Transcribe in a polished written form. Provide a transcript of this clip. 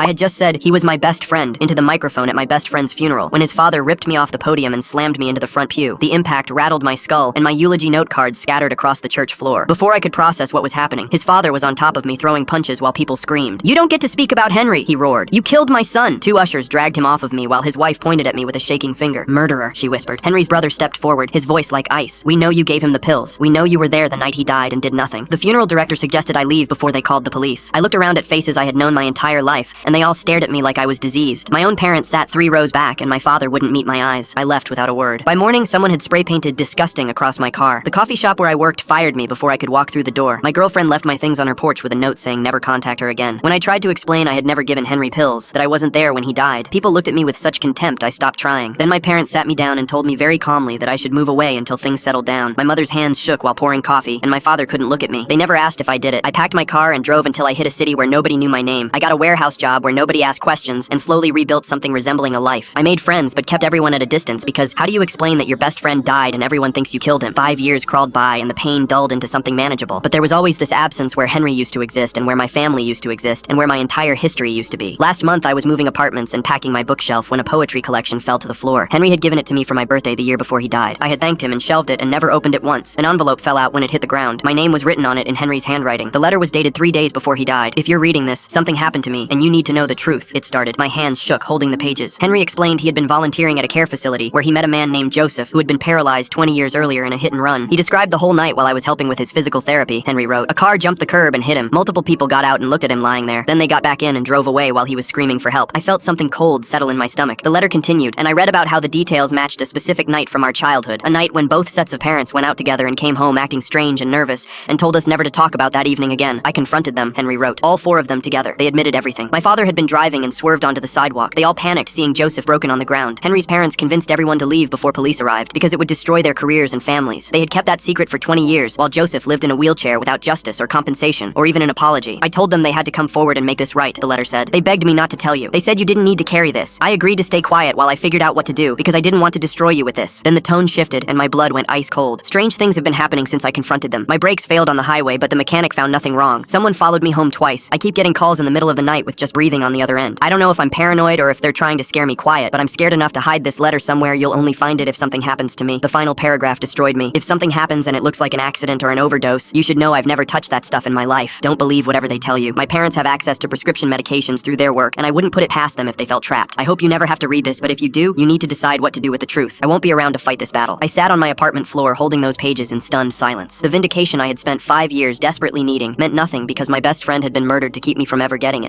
I had just said he was my best friend into the microphone at my best friend's funeral when his father ripped me off the podium and slammed me into the front pew. The impact rattled my skull, and my eulogy note cards scattered across the church floor. Before I could process what was happening, his father was on top of me throwing punches while people screamed. "You don't get to speak about Henry," he roared. "You killed my son." Two ushers dragged him off of me while his wife pointed at me with a shaking finger. "Murderer," she whispered. Henry's brother stepped forward, his voice like ice. "We know you gave him the pills. We know you were there the night he died and did nothing." The funeral director suggested I leave before they called the police. I looked around at faces I had known my entire life, and they all stared at me like I was diseased. My own parents sat 3 rows back, and my father wouldn't meet my eyes. I left without a word. By morning, someone had spray painted "disgusting" across my car. The coffee shop where I worked fired me before I could walk through the door. My girlfriend left my things on her porch with a note saying never contact her again. When I tried to explain I had never given Henry pills, that I wasn't there when he died, people looked at me with such contempt I stopped trying. Then my parents sat me down and told me very calmly that I should move away until things settled down. My mother's hands shook while pouring coffee, and my father couldn't look at me. They never asked if I did it. I packed my car and drove until I hit a city where nobody knew my name. I got a warehouse job where nobody asked questions and slowly rebuilt something resembling a life. I made friends but kept everyone at a distance because how do you explain that your best friend died and everyone thinks you killed him? 5 years crawled by and the pain dulled into something manageable. But there was always this absence where Henry used to exist and where my family used to exist and where my entire history used to be. Last month I was moving apartments and packing my bookshelf when a poetry collection fell to the floor. Henry had given it to me for my birthday the year before he died. I had thanked him and shelved it and never opened it once. An envelope fell out when it hit the ground. My name was written on it in Henry's handwriting. The letter was dated 3 days before he died. "If you're reading this, something happened to me and you need to know the truth," it started. My hands shook holding the pages. Henry explained he had been volunteering at a care facility where he met a man named Joseph who had been paralyzed 20 years earlier in a hit and run. He described the whole night while I was helping with his physical therapy, Henry wrote. "A car jumped the curb and hit him. Multiple people got out and looked at him lying there. Then they got back in and drove away while he was screaming for help. I felt something cold settle in my stomach." The letter continued, and I read about how the details matched a specific night from our childhood, a night when both sets of parents went out together and came home acting strange and nervous, and told us never to talk about that evening again. "I confronted them," Henry wrote. "All 4 of them together. They admitted everything. My father had been driving and swerved onto the sidewalk. They all panicked seeing Joseph broken on the ground. Henry's parents convinced everyone to leave before police arrived because it would destroy their careers and families. They had kept that secret for 20 years, while Joseph lived in a wheelchair without justice or compensation, or even an apology. I told them they had to come forward and make this right," the letter said. "They begged me not to tell you. They said you didn't need to carry this. I agreed to stay quiet while I figured out what to do, because I didn't want to destroy you with this." Then the tone shifted, and my blood went ice cold. Strange things have been happening since I confronted them. My brakes failed on the highway, but the mechanic found nothing wrong. Someone followed me home twice. I keep getting calls in the middle of the night with just breathing on the other end. I don't know if I'm paranoid or if they're trying to scare me quiet, but I'm scared enough to hide this letter somewhere. You'll only find it if something happens to me. The final paragraph destroyed me. "If something happens and it looks like an accident or an overdose, you should know I've never touched that stuff in my life. Don't believe whatever they tell you. My parents have access to prescription medications through their work, and I wouldn't put it past them if they felt trapped. I hope you never have to read this, but if you do, you need to decide what to do with the truth. I won't be around to fight this battle." I sat on my apartment floor holding those pages in stunned silence. The vindication I had spent 5 years desperately needing meant nothing because my best friend had been murdered to keep me from ever getting it.